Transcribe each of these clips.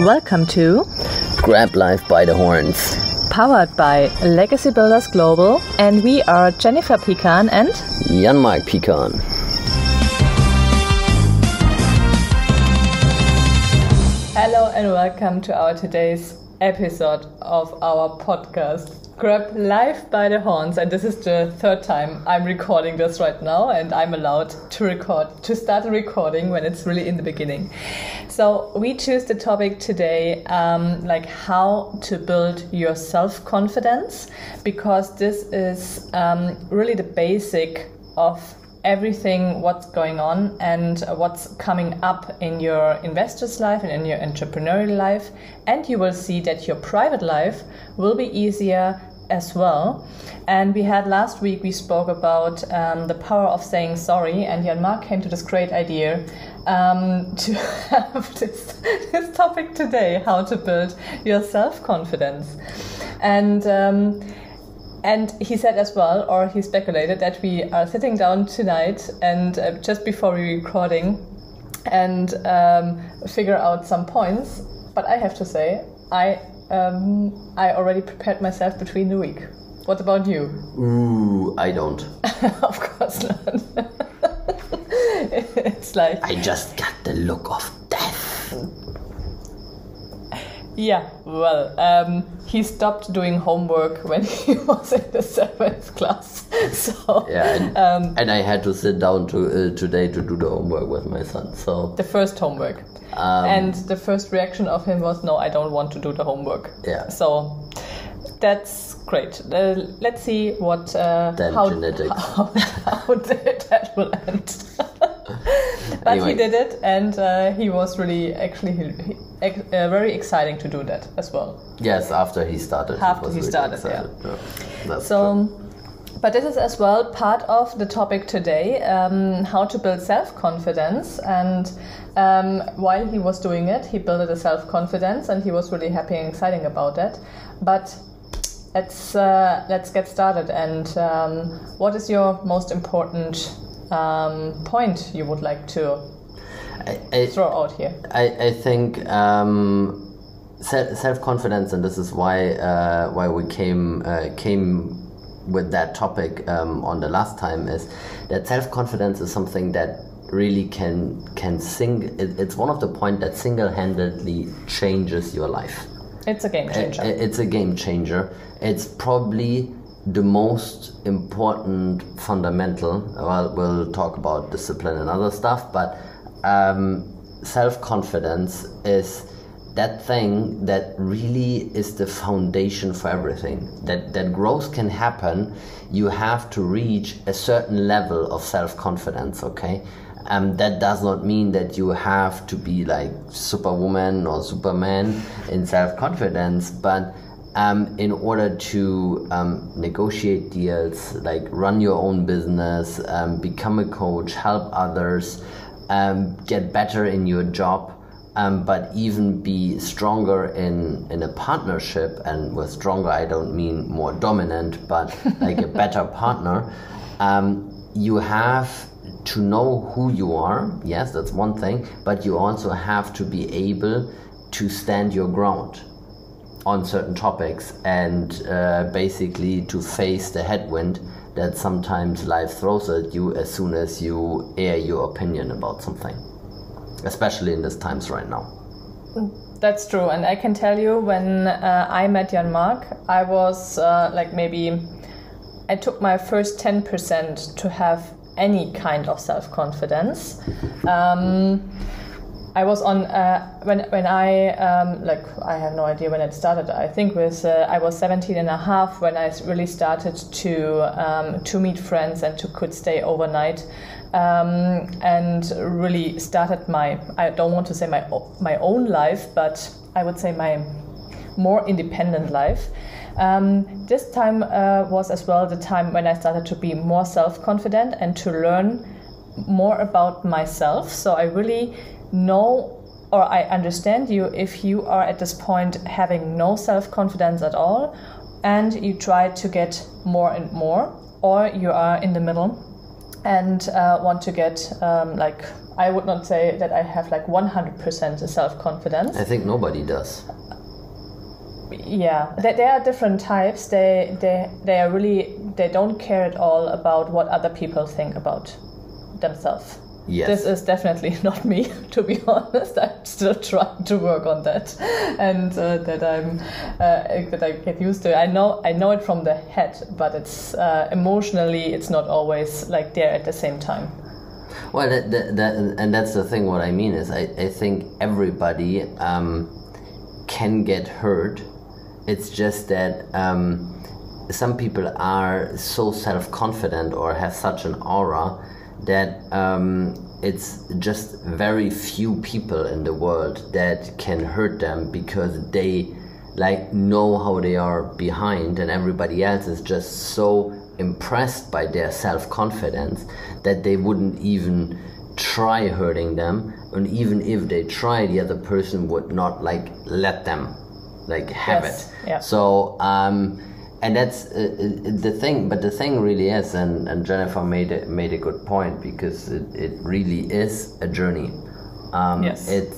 Welcome to Grab Life by the Horns. Powered by Legacy Builders Global, and we are Jennifer Pecan and Jan-Mark Pecan. Hello and welcome to our today's episode of our podcast Grab Life by the Horns, and this is the third time I'm recording this right now, and I'm allowed to start a recording when it's really in the beginning. So we choose the topic today, like how to build your self-confidence, because this is really the basic of everything what's going on and what's coming up in your investor's life and in your entrepreneurial life, and you will see that your private life will be easier as well. And we had last week, we spoke about the power of saying sorry, and Jan-Mark came to this great idea to have this topic today, how to build your self-confidence. And he said as well, or he speculated, that we are sitting down tonight and just before we recording and figure out some points. But I have to say, I already prepared myself between the week. What about you? Ooh, I don't. Of course not. It's like... I just got the look of death. Yeah, well, he stopped doing homework when he was in the 7th class. So yeah, and I had to sit down today to do the homework with my son. So the first homework, and the first reaction of him was, "No, I don't want to do the homework." Yeah. So that's great. Let's see what how that will end. But anyway. He did it, and he was really very exciting to do that as well. Yes, after he started. After he started, yeah. That's so, true. But this is as well part of the topic today, how to build self-confidence. And while he was doing it, he built a self-confidence, and he was really happy and exciting about that. But let's get started. And what is your most important point you would like to throw out here? I think self-confidence, and this is why we came with that topic on the last time, is that self-confidence is something that really it's one of the points that single-handedly changes your life. It's a game changer. It's a game changer. It's probably the most important fundamental. Well, we'll talk about discipline and other stuff, but self-confidence is that thing that really is the foundation for everything. That growth can happen. You have to reach a certain level of self-confidence, okay? That does not mean that you have to be like Superwoman or Superman in self-confidence, but in order to negotiate deals, like run your own business, become a coach, help others, get better in your job, but even be stronger in a partnership. And with stronger, I don't mean more dominant, but like a better partner. You have to know who you are. Yes, that's one thing, but you also have to be able to stand your ground on certain topics, and basically to face the headwind that sometimes life throws at you as soon as you air your opinion about something, especially in these times right now. That's true, and I can tell you, when I met Jan-Mark, I was I took my first 10% to have any kind of self-confidence. I was on when I I have no idea when it started. I think I was 17 and a half when I really started to meet friends and could stay overnight, and really started I don't want to say my own life, but I would say my more independent life. This time was as well the time when I started to be more self-confident and to learn more about myself. So I really know, or I understand you if you are at this point having no self-confidence at all, and you try to get more and more, or you are in the middle and want to get I would not say that I have 100% self-confidence. I think nobody does. Yeah, there are different types. They are really, they don't care at all about what other people think about themselves. Yes. This is definitely not me, to be honest. I'm still trying to work on that, and that I get used to. I know it from the head, but it's emotionally, it's not always there at the same time. Well, and that's the thing. What I mean is, I think everybody can get hurt. It's just that some people are so self-confident or have such an aura that it's just very few people in the world that can hurt them, because they know how they are behind, and everybody else is just so impressed by their self-confidence that they wouldn't even try hurting them, and even if they try, the other person would not let them have Yes. it. Yeah. So and that's the thing, but the thing really is, and Jennifer made a good point, because it really is a journey. Yes. It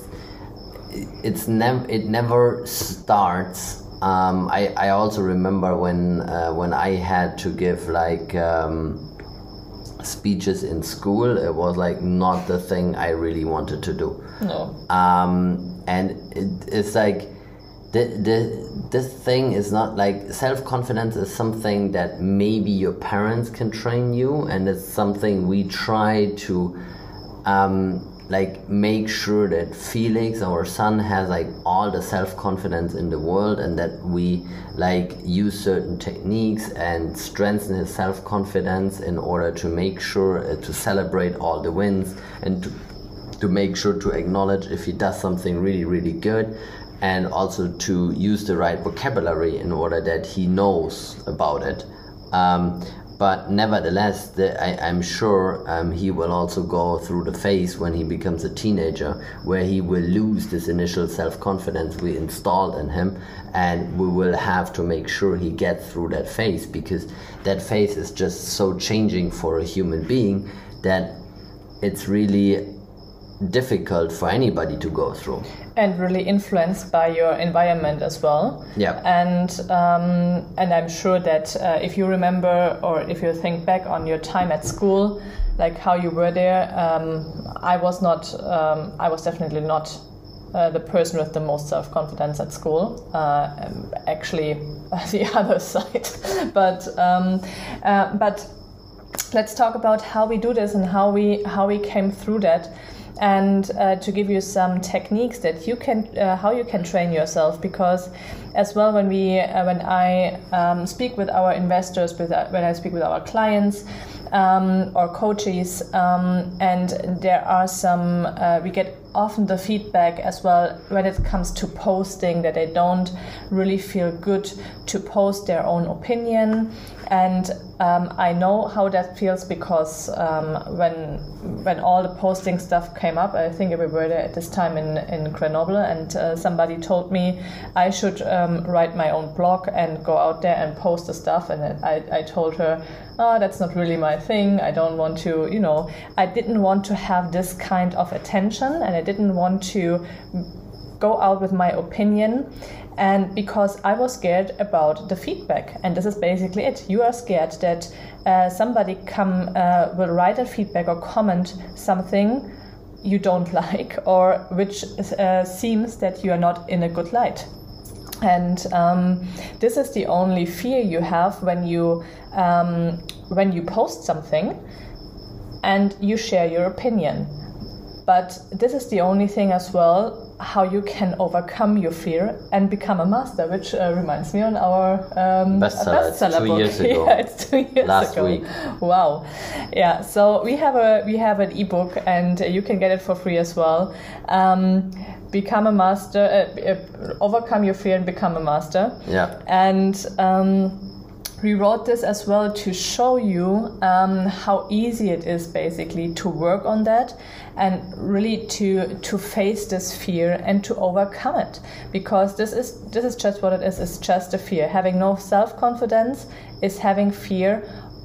never starts. I also remember when I had to give speeches in school, it was not the thing I really wanted to do. No. And it's this thing is not self-confidence is something that maybe your parents can train you, and it's something we try to make sure that Felix, our son, has all the self-confidence in the world, and that we use certain techniques and strengthen his self-confidence in order to make sure to celebrate all the wins, and to make sure to acknowledge if he does something really, really good, and also to use the right vocabulary in order that he knows about it. But nevertheless, I'm sure he will also go through the phase when he becomes a teenager, where he will lose this initial self-confidence we installed in him, and we will have to make sure he gets through that phase, because that phase is just so changing for a human being that it's really difficult for anybody to go through. And really influenced by your environment as well. Yeah. And I'm sure that if you remember, or if you think back on your time at school, how you were there, I was definitely not the person with the most self-confidence at school. Actually, the other side. But let's talk about how we do this and how we came through that. And to give you some techniques that you can, how you can train yourself, because as well when I speak with our investors, when I speak with our clients or coaches, and there are some, we get often the feedback as well when it comes to posting, that they don't really feel good to post their own opinion. And I know how that feels, because when all the posting stuff came up, I think we were there at this time in Grenoble, and somebody told me I should write my own blog and go out there and post the stuff. And I told her, oh, that's not really my thing. I don't want to, I didn't want to have this kind of attention, and I didn't want to go out with my opinion. And because I was scared about the feedback, and this is basically it. You are scared that somebody will write a feedback or comment something you don't like, or which seems that you are not in a good light. And this is the only fear you have when you post something and you share your opinion. But this is the only thing as well how you can overcome your fear and become a master, which reminds me on our bestseller it's 2 book. years ago. Yeah, it's 2 years Last ago. week. Wow. Yeah, so we have an ebook, and you can get it for free as well. Become a master, overcome your fear and become a master. Yeah. And we wrote this as well to show you how easy it is basically to work on that, and really to face this fear and to overcome it, because this is just what it is. It's just a fear. Having no self-confidence is having fear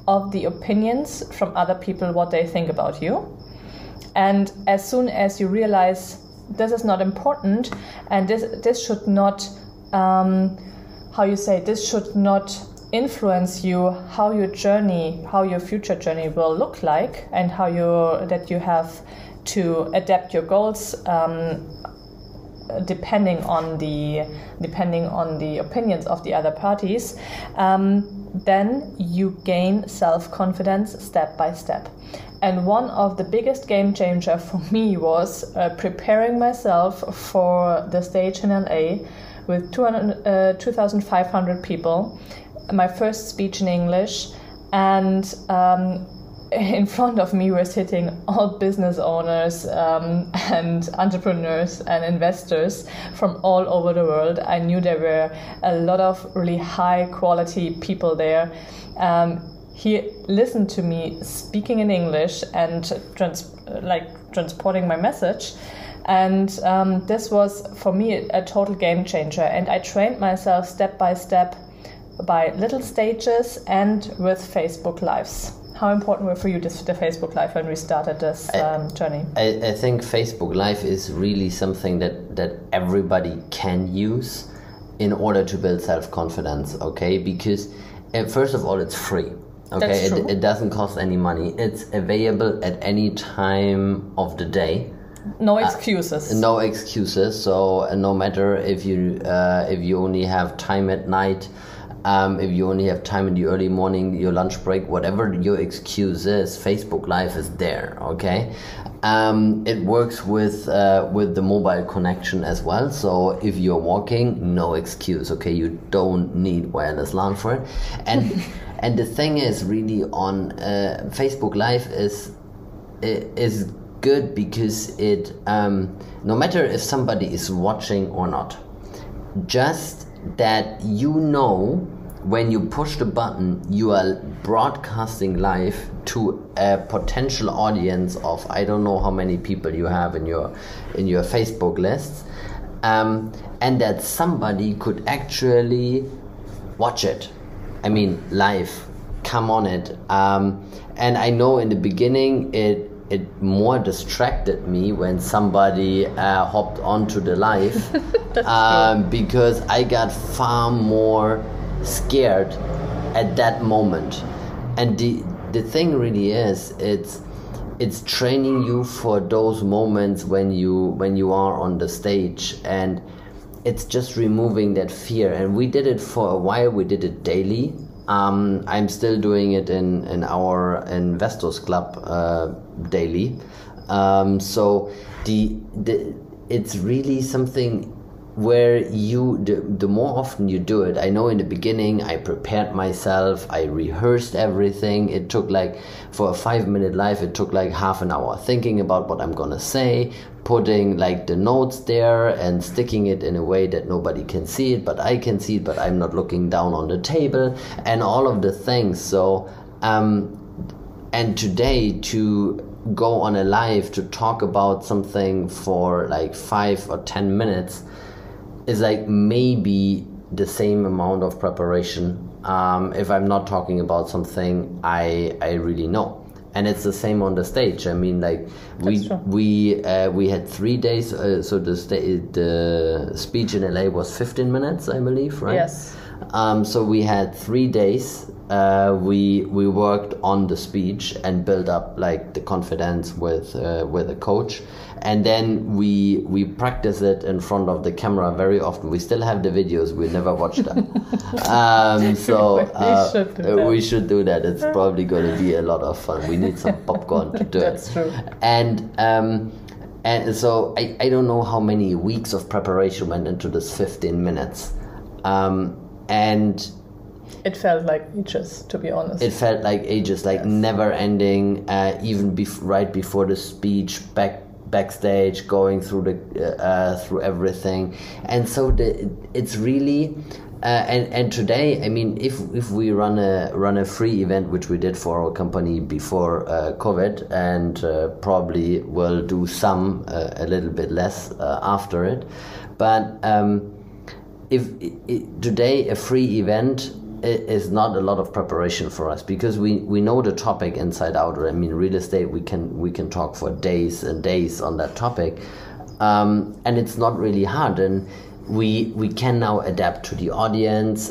of the opinions from other people, what they think about you. And as soon as you realize this is not important, and this should not, this should not influence you, how your future journey will look like, and that you have to adapt your goals depending on the opinions of the other parties, then you gain self-confidence step by step. And one of the biggest game changer for me was preparing myself for the stage in LA with 2,500 people, my first speech in English, and in front of me were sitting all business owners and entrepreneurs and investors from all over the world. I knew there were a lot of really high quality people there. He listened to me speaking in English and transporting my message. And this was, for me, a total game changer. And I trained myself step by step by little stages and with Facebook Lives. How important were for you the Facebook Live when we started this journey? I think Facebook Live is really something that everybody can use in order to build self-confidence, okay? Because first of all, it's free. Okay, it doesn't cost any money. It's available at any time of the day. No excuses. No excuses. So no matter if you only have time at night, if you only have time in the early morning, your lunch break, whatever your excuse is, Facebook Live is there. Okay, it works with the mobile connection as well. So if you're walking, no excuse. Okay, you don't need wireless LAN for it, and. And the thing is, really, on Facebook Live is good because it, no matter if somebody is watching or not, just that when you push the button, you are broadcasting live to a potential audience of I don't know how many people you have in your Facebook lists, and that somebody could actually watch it. I mean, live, come on it. And I know in the beginning it more distracted me when somebody hopped onto the live because I got far more scared at that moment. And the thing really is, it's training you for those moments when you are on the stage, and it's just removing that fear. And we did it for a while. We did it daily. I'm still doing it in our Investors Club daily. So it's really something where the more often you do it. I know in the beginning I prepared myself, I rehearsed everything. It took for a 5-minute live, it took half an hour thinking about what I'm gonna say, putting the notes there and sticking it in a way that nobody can see it, but I can see it, but I'm not looking down on the table, and all of the things. So and today to go on a live to talk about something for 5 or 10 minutes is maybe the same amount of preparation if I'm not talking about something I really know. And it's the same on the stage. I mean, we had 3 days. So the speech in LA was 15 minutes, I believe, right? Yes. So we had 3 days. We worked on the speech and built up the confidence with a coach, and then we practice it in front of the camera very often. We still have the videos. We never watch them. We should do that. It's probably going to be a lot of fun. We need some popcorn to do That's it. True. And so I don't know how many weeks of preparation went into this 15 minutes, and it felt like ages, to be honest. It felt like ages, never ending. Even right before the speech, backstage, going through through everything, and so it's really. And today, I mean, if we run a free event, which we did for our company before COVID, and probably will do some a little bit less after it, but if today a free event it is not a lot of preparation for us, because we know the topic inside out. I mean, real estate, we can talk for days and days on that topic, and it's not really hard. And we can now adapt to the audience.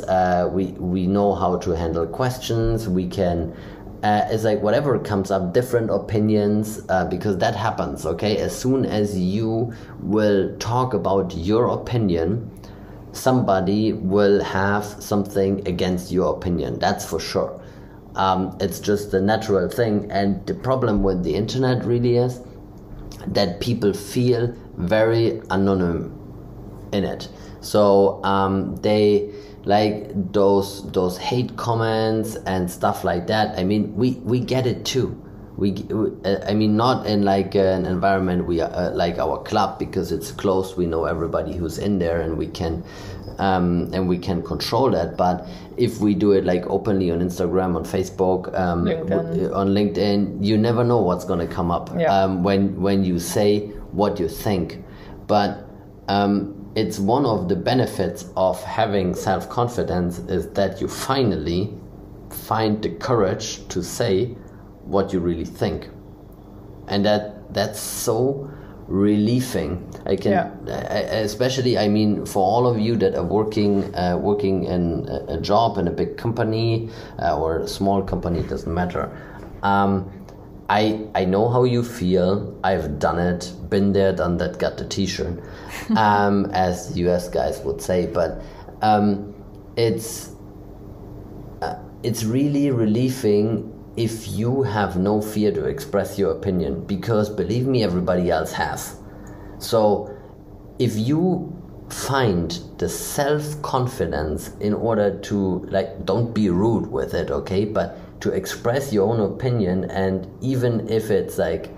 We know how to handle questions. We can. It's like whatever comes up, different opinions, because that happens, okay? As soon as you will talk about your opinion, somebody will have something against your opinion, that's for sure. It's just a natural thing. And the problem with the internet really is that people feel very anonymous in it. So they... like those hate comments and stuff like that. I mean, we get it too. I mean, not in like an environment like our club, because it's closed. We know everybody who's in there, and we can control that. But if we do it like openly on Instagram, on Facebook, on LinkedIn, you never know what's gonna come up when you say what you think. But it's one of the benefits of having self-confidence is that you finally find the courage to say what you really think, and that's so relieving. Especially, I mean, for all of you that are working in a job in a big company or a small company, it doesn't matter. I know how you feel. I've done it, been there, done that, got the t-shirt, as US guys would say. But it's really relieving if you have no fear to express your opinion, because believe me, everybody else has. So if you find the self-confidence in order to, like, don't be rude with it, okay, but to express your own opinion, and even if it's like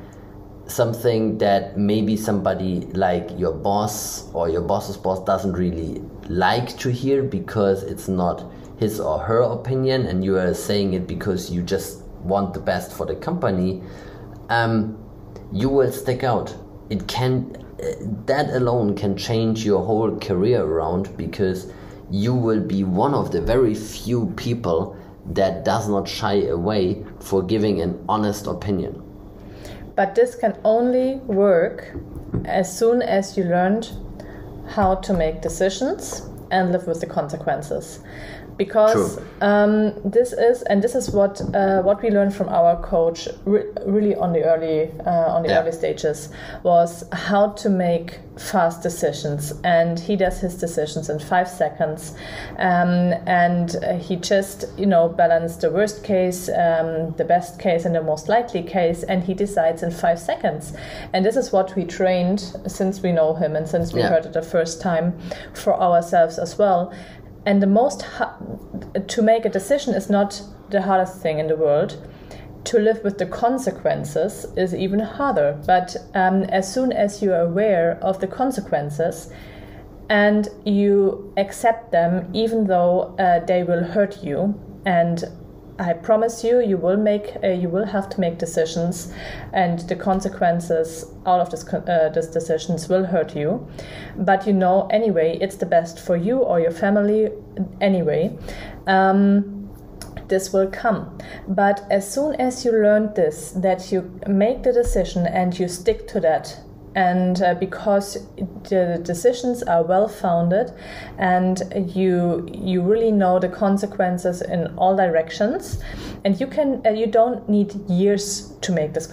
something that maybe somebody like your boss or your boss's boss doesn't really like to hear because it's not his or her opinion, and you are saying it because you just want the best for the company, you will stick out. That alone can change your whole career around, because you will be one of the very few people that does not shy away for giving an honest opinion. But this can only work as soon as you learned how to make decisions and live with the consequences. Because this is what we learned from our coach really on the early stages, was how to make fast decisions. And he does his decisions in 5 seconds, and he just balanced the worst case, the best case, and the most likely case, and he decides in 5 seconds. And this is what we trained since we know him and since we heard it the first time for ourselves as well. And to make a decision is not the hardest thing in the world. To live with the consequences is even harder. But as soon as you are aware of the consequences and you accept them, even though they will hurt you, and I promise you, you will have to make decisions, and the consequences out of these decisions will hurt you. But anyway, it's the best for you or your family anyway. This will come. But as soon as you learn this, that you make the decision and you stick to that, and because the decisions are well founded, and you really know the consequences in all directions, and you don't need years to make this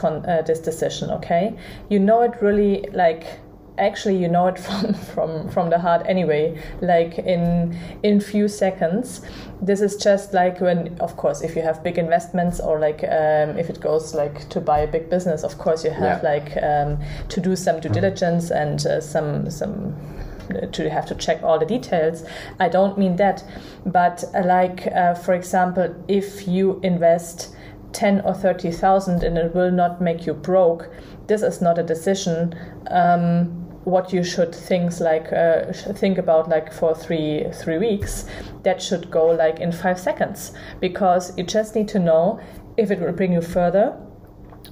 decision. Okay, you know it really, like, actually you know it from the heart anyway, like in few seconds. This is just like when, of course, if you have big investments, or like if it goes like to buy a big business, of course you have to do some due diligence and to have to check all the details. I don't mean that, but for example, if you invest 10 or 30,000 and it will not make you broke, this is not a decision what you should think about like for three weeks. That should go like in 5 seconds, because you just need to know if it will bring you further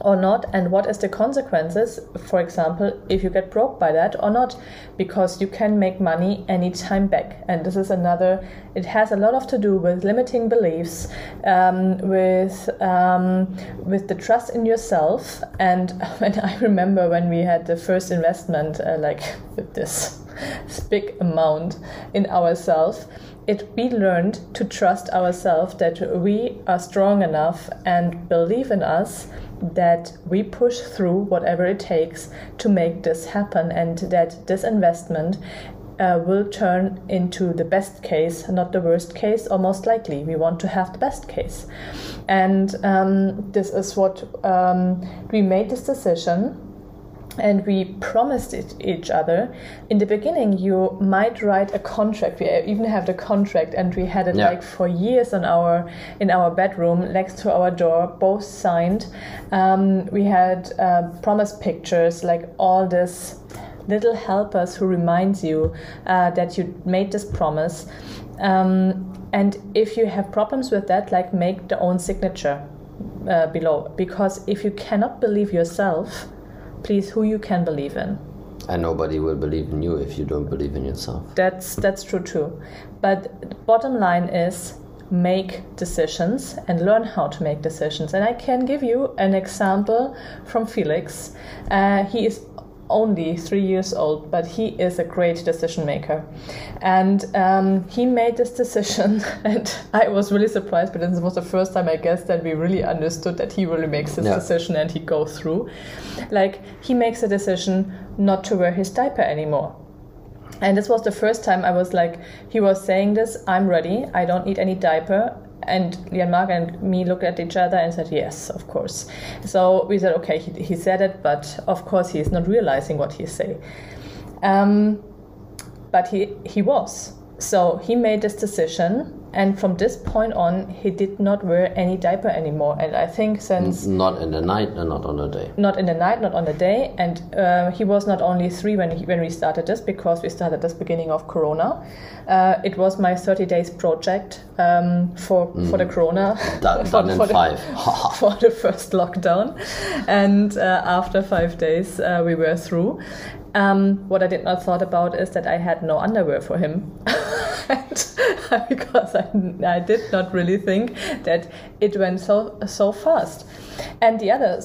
or not, and what is the consequences, for example, if you get broke by that or not, because you can make money anytime back. And this is another, it has a lot of to do with limiting beliefs, with the trust in yourself. And when I remember when we had the first investment, with this big amount in ourselves, we learned to trust ourselves, that we are strong enough and believe in us, that we push through whatever it takes to make this happen, and that this investment will turn into the best case, not the worst case, or most likely. We want to have the best case. And this is what we made this decision. And we promised it each other. In the beginning, you might write a contract. We even have the contract, and we had it for years in our bedroom next to our door, both signed. We had promise pictures, like all this little helpers who reminds you that you made this promise. And if you have problems with that, make the own signature below, because if you cannot believe yourself, please, who you can believe in? And nobody will believe in you if you don't believe in yourself. That's true too. But the bottom line is, make decisions and learn how to make decisions. And I can give you an example from Felix. He is only 3 years old, but he is a great decision maker. And he made this decision, and I was really surprised, but this was the first time, I guess, that we really understood that he really makes this decision and he goes through. He makes a decision not to wear his diaper anymore. And this was the first time I was he was saying this, I'm ready, I don't need any diaper. And Jan-Mark and me looked at each other and said, yes, of course. So we said, okay, he said it, but of course he is not realizing what he's saying. But he was. So he made this decision, and from this point on, he did not wear any diaper anymore. And I think since... Not in the night and not on the day. Not in the night, not on the day. And he was not only 3 when we started this, because we started this beginning of Corona. It was my 30 days project for the Corona. Done in 5. For the first lockdown. And after 5 days, we were through. What I did not thought about is that I had no underwear for him. Because I did not really think that it went so fast. And the other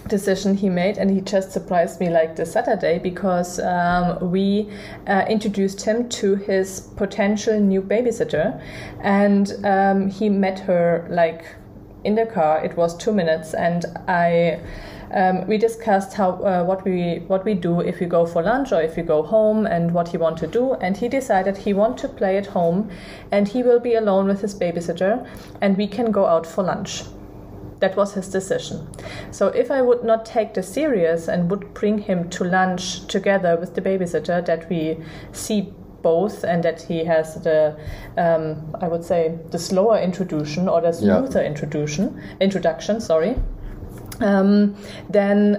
decision he made, and he just surprised me this Saturday, because we introduced him to his potential new babysitter, and he met her in the car. It was 2 minutes, and we discussed what we do if we go for lunch or if we go home, and what he want to do. And he decided he want to play at home, and he will be alone with his babysitter, and we can go out for lunch. That was his decision. So if I would not take this serious and would bring him to lunch together with the babysitter, that we see both, and that he has the I would say the slower introduction, or the smoother introduction, then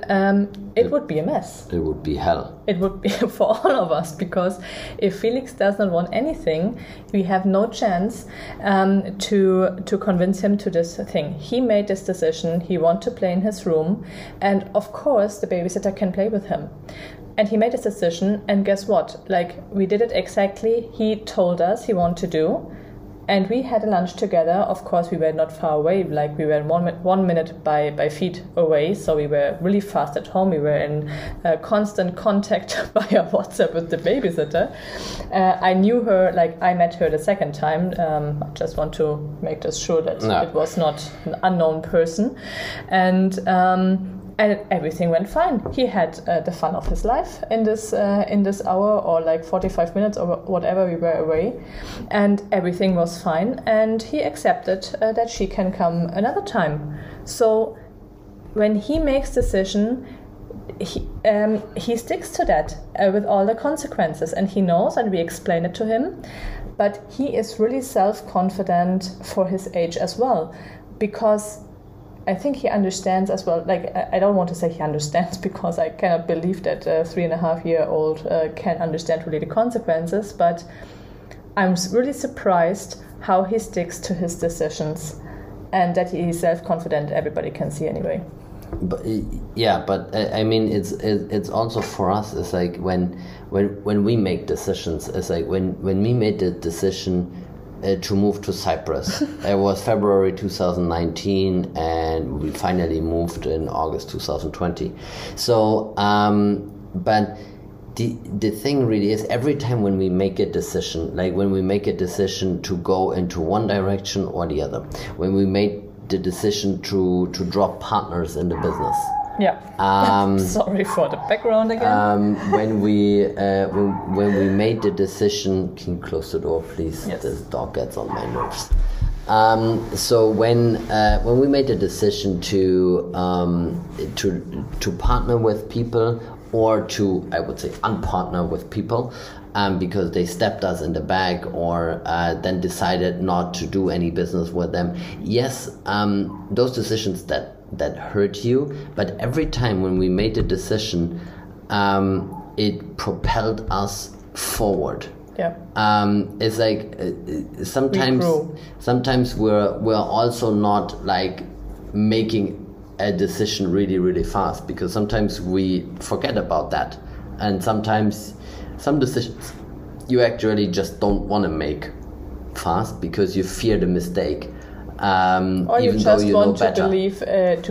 it would be a mess. It would be hell. It would be for all of us, because if Felix does not want anything, we have no chance to convince him to this thing. He made this decision. He wants to play in his room, and of course the babysitter can play with him. And he made this decision, and guess what? We did it exactly. He told us he wanted to do. And we had a lunch together. Of course, we were not far away. We were 1 minute by feet away. So we were really fast at home. We were in constant contact via WhatsApp with the babysitter. I knew her, I met her the second time. I just want to make this sure that it was not an unknown person. And everything went fine. He had the fun of his life in this hour, or 45 minutes or whatever we were away, and everything was fine. And he accepted that she can come another time. So when he makes decision, he sticks to that with all the consequences, and he knows, and we explain it to him. But he is really self-confident for his age as well, because I think he understands as well. I don't want to say he understands, because I cannot believe that a 3.5-year-old can understand really the consequences. But I'm really surprised how he sticks to his decisions. and that he's self-confident, everybody can see anyway. But I mean, it's also for us. It's like when we make decisions. It's like when we made the decision to move to Cyprus. It was February 2019, and we finally moved in August 2020. So, but the thing really is, every time when we make a decision, like when we make a decision to go into one direction or the other, when we made the decision to drop partners in the business. Yeah. Sorry for the background again. When we made the decision, can you close the door, please? Yes. This dog gets on my nerves. So when we made the decision to partner with people, or to, I would say, unpartner with people, because they stepped us in the back, or then decided not to do any business with them. Yes, those decisions that hurt you, but every time when we made the decision, it propelled us forward. Yeah. It's like sometimes we're also not like making a decision really, really fast, because sometimes we forget about that, and sometimes some decisions you actually just don't want to make fast because you fear the mistake, or you even just though you want know to better.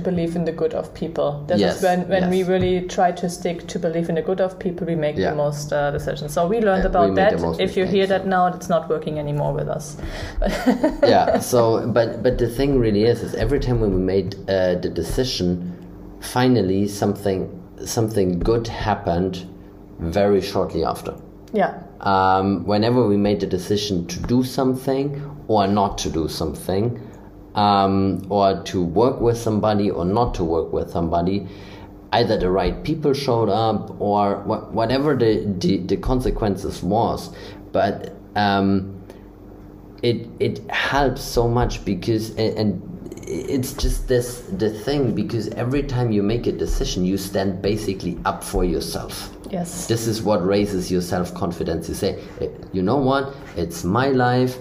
believe in the good of people. This Yes, is when yes. we really try to stick to believe in the good of people, we make Yeah. the most decisions. So we learned We about make that. the most If you hear mistakes. that now, it's not working anymore with us. Yeah. So, but the thing really is every time when we made the decision, finally something good happened very shortly after. Yeah. Whenever we made the decision to do something or not to do something, or to work with somebody or not to work with somebody, either the right people showed up or whatever the consequences was, but it helps so much, because and it's just the thing, because every time you make a decision, you stand basically up for yourself. Yes. This is what raises your self-confidence. You say, you know what, it's my life,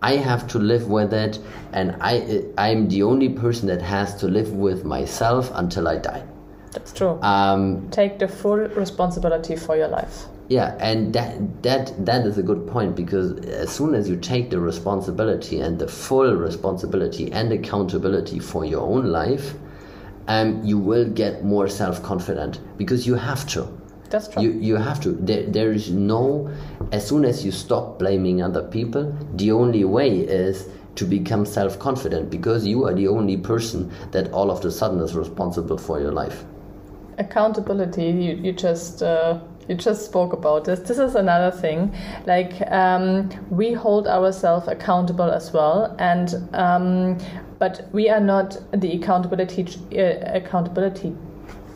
I have to live with it, and I'm the only person that has to live with myself until I die. That's true. Take the full responsibility for your life. Yeah, and that is a good point, because as soon as you take the responsibility and the full responsibility and accountability for your own life, you will get more self-confident, because you have to. That's true. You have to. There is no, as soon as you stop blaming other people, the only way is to become self-confident, because you are the only person that all of a sudden is responsible for your life. Accountability, you just spoke about this. This is another thing. Like, we hold ourselves accountable as well, and but we are not the accountability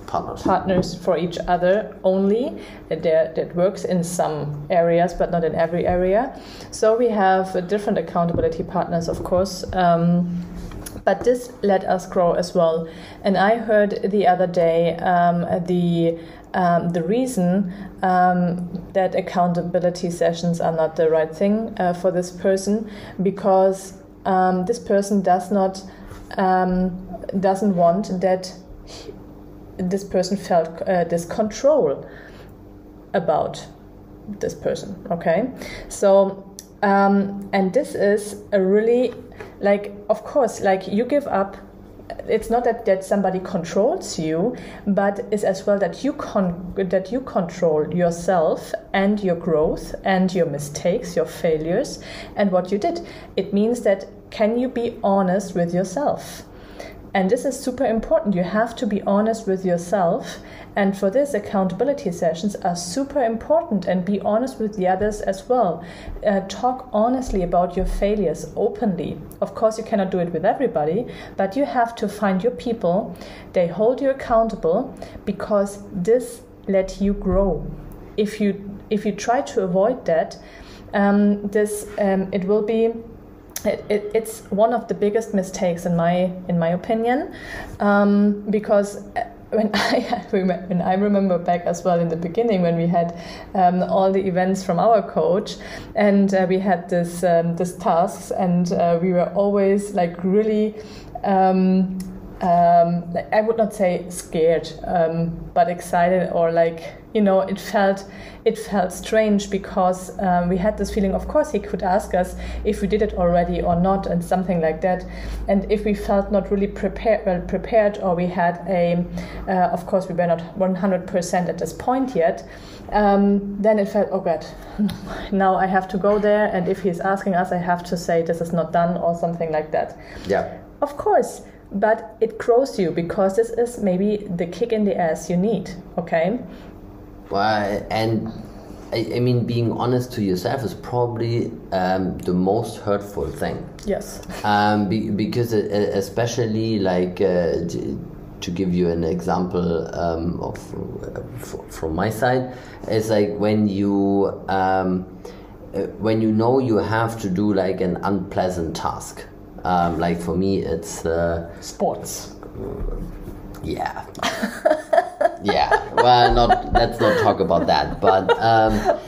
partners for each other only. That works in some areas, but not in every area. So we have different accountability partners, of course. But this let us grow as well. And I heard the other day the reason that accountability sessions are not the right thing for this person, because this person doesn't want that this person felt this control about this person. Okay, so and this is a really, like, of course, like, you give up. It's not that somebody controls you, but it's as well that you control yourself and your growth and your mistakes, your failures, and what you did. It means that, can you be honest with yourself? And this is super important. You have to be honest with yourself. And for this, accountability sessions are super important, and be honest with the others as well. Talk honestly about your failures openly. Of course, you cannot do it with everybody, but you have to find your people. They hold you accountable, because this let you grow. If you try to avoid that, it will be. It's one of the biggest mistakes in my opinion, because when I remember back as well in the beginning when we had all the events from our coach, and we had this tasks, and we were always like really. Like, I would not say scared, but excited, or like, you know, it felt strange because we had this feeling, of course he could ask us if we did it already or not, and something like that. And if we felt not really prepared, or we had of course we were not 100% at this point yet, then it felt, oh God, now I have to go there, and if he's asking us, I have to say this is not done or something like that. Yeah. Of course. But it grows you, because this is maybe the kick in the ass you need, okay? Well, and I mean, being honest to yourself is probably the most hurtful thing. Yes. Because especially like to give you an example from my side, it's like when you know you have to do like an unpleasant task. Like for me, it's sports. Yeah. Yeah. Well, let's not talk about that. But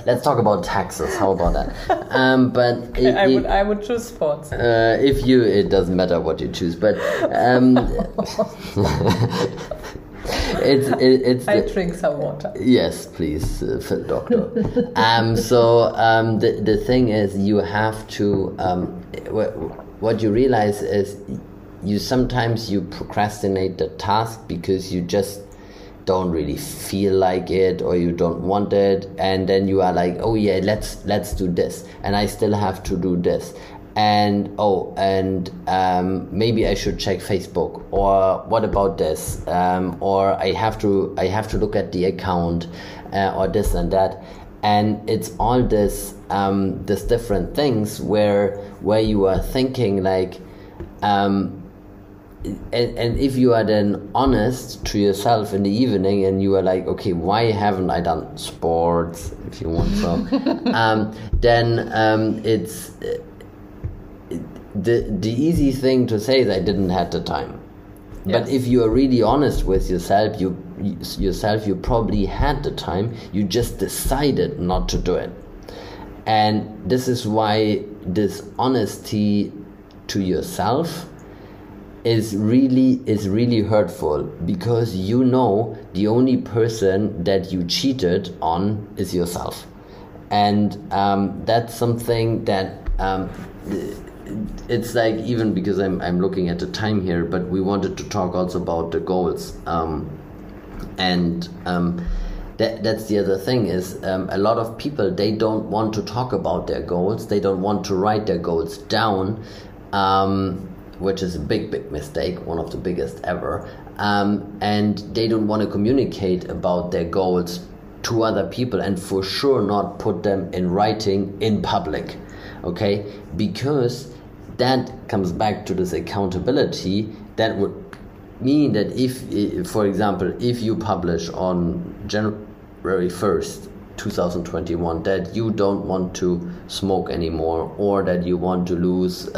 let's talk about taxes. How about that? But I would choose sports. It doesn't matter what you choose. But I drink some water. Yes, please, doctor. The thing is, you have to. What you realize is sometimes you procrastinate the task because you just don't really feel like it, or you don't want it, and then you are like, oh yeah, let's do this, and I still have to do this, and maybe I should check Facebook, or what about this, or I have to look at the account, or this and that. And it's all this different things where you are thinking like, and if you are then honest to yourself in the evening, and you are like, okay, why haven't I done sports, if you want so, then it's the easy thing to say is I didn't have the time. Yes. But if you are really honest with yourself, you probably had the time, you just decided not to do it. And this is why this honesty to yourself is really hurtful, because you know the only person that you cheated on is yourself. And that's something that it's like, even because I'm looking at the time here, but we wanted to talk also about the goals, that's the other thing is, a lot of people, they don't want to talk about their goals, they don't want to write their goals down, which is a big mistake, one of the biggest ever, and they don't want to communicate about their goals to other people, and for sure not put them in writing in public. Okay, because that comes back to this accountability. That would mean that if, for example, if you publish on January 1st, 2021, that you don't want to smoke anymore, or that you want to lose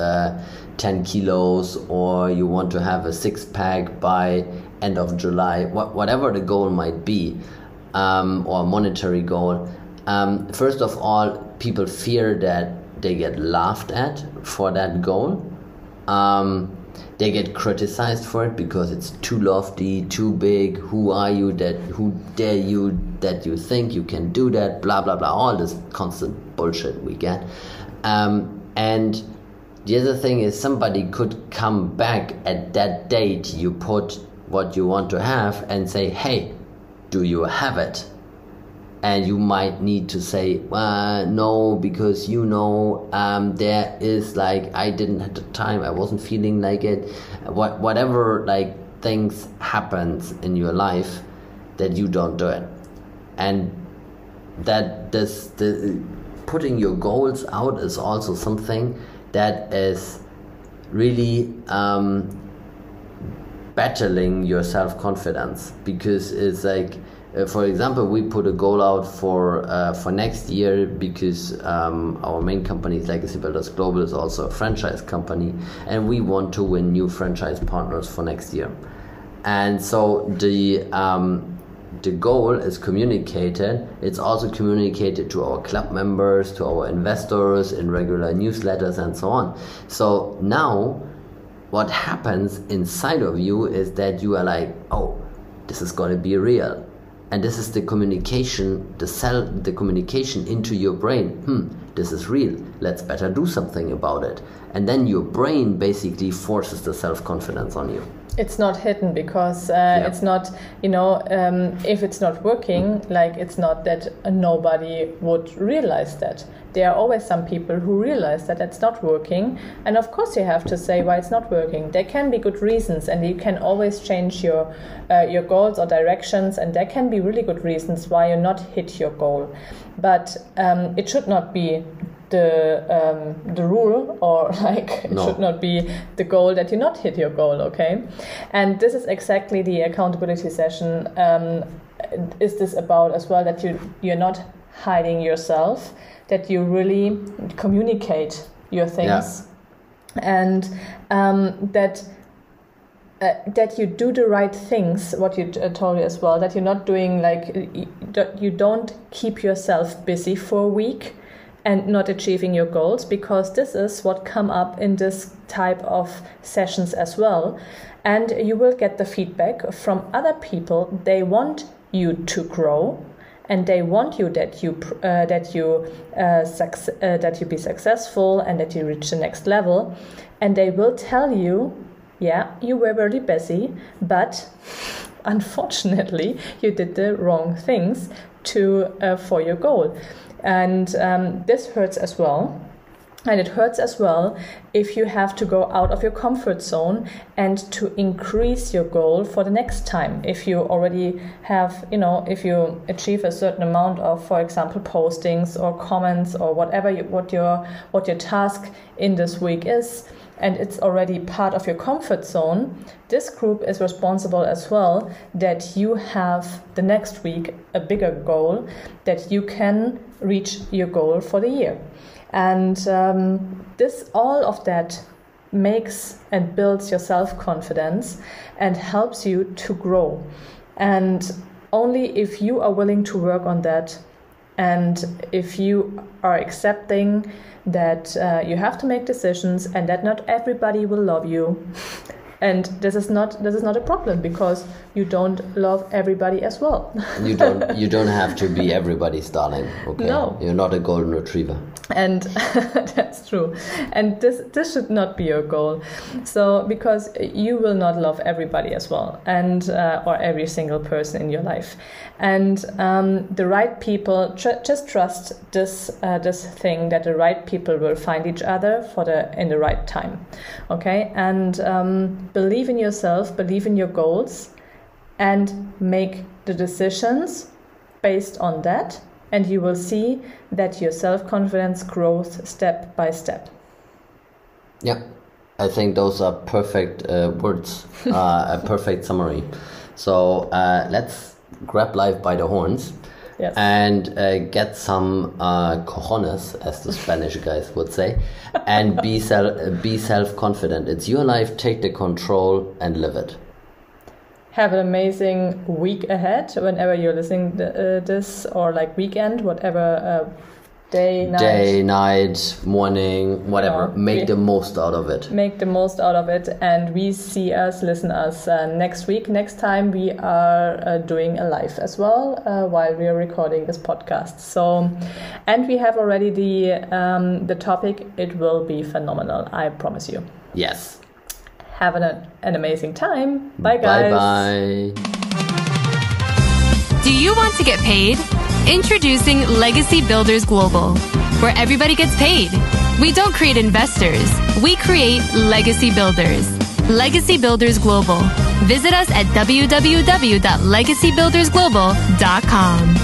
10 kilos, or you want to have a six-pack by end of July, whatever the goal might be, or monetary goal, first of all, people fear that they get laughed at for that goal. They get criticized for it because it's too lofty, too big. Who are you who dare you that you think you can do that? Blah, blah, blah. All this constant bullshit we get. And the other thing is, somebody could come back at that date you put what you want to have and say, hey, do you have it? And you might need to say, no, because there is like, I didn't have the time, I wasn't feeling like it, whatever like things happens in your life that you don't do it. And that putting your goals out is also something that is really battling your self-confidence, because it's like, for example, we put a goal out for next year, because our main company, Legacy Builders Global, is also a franchise company, and we want to win new franchise partners for next year. And so the goal is communicated. It's also communicated to our club members, to our investors in regular newsletters and so on. So now what happens inside of you is that you are like, oh, this is going to be real. And this is the communication, the communication into your brain. This is real. Let's better do something about it. And then your brain basically forces the self-confidence on you. It's not hidden because it's not, if it's not working, like it's not that nobody would realize that. There are always some people who realize that it's not working. And of course you have to say why it's not working. There can be good reasons, and you can always change your goals or directions, and there can be really good reasons why you not hit your goal. But it should not be the rule, or like it should not be the goal that you not hit your goal, okay? And this is exactly the accountability session is this about as well, that you're not hiding yourself, that you really communicate your things, and that you do the right things, what you told me as well, that you're not doing like, you don't keep yourself busy for a week and not achieving your goals, because this is what come up in this type of sessions as well. And you will get the feedback from other people. They want you to grow, and they want you that you be successful and that you reach the next level. And they will tell you, yeah, you were very busy, but unfortunately you did the wrong things for your goal. And this hurts as well. And it hurts as well if you have to go out of your comfort zone and to increase your goal for the next time. If you already have, if you achieve a certain amount of, for example, postings or comments or whatever, what your task in this week is, and it's already part of your comfort zone, this group is responsible as well that you have the next week a bigger goal, that you can reach your goal for the year. And all of that makes and builds your self-confidence and helps you to grow. And only if you are willing to work on that, and if you are accepting that you have to make decisions and that not everybody will love you. And this is not a problem, because you don't love everybody as well. You don't have to be everybody's darling. Okay? No. You're not a golden retriever. And that's true. And this should not be your goal. So, because you will not love everybody as well, and or every single person in your life. And the right people, just trust this thing, that the right people will find each other in the right time. Okay? And believe in yourself, believe in your goals, and make the decisions based on that. And you will see that your self-confidence grows step by step. Yeah, I think those are perfect words, a perfect summary. So let's grab life by the horns. Yes. And get some cojones, as the Spanish guys would say, and be self-confident. It's your life, take the control and live it. Have an amazing week ahead, whenever you're listening to this, or like weekend, whatever, day, night, morning, whatever. Make the most out of it. Make the most out of it, and listen us next week. Next time we are doing a live as well while we are recording this podcast. So, and we have already the topic. It will be phenomenal, I promise you. Yes. Have an amazing time. Bye, guys. Bye-bye. Do you want to get paid? Introducing Legacy Builders Global, where everybody gets paid. We don't create investors. We create legacy builders. Legacy Builders Global. Visit us at www.legacybuildersglobal.com.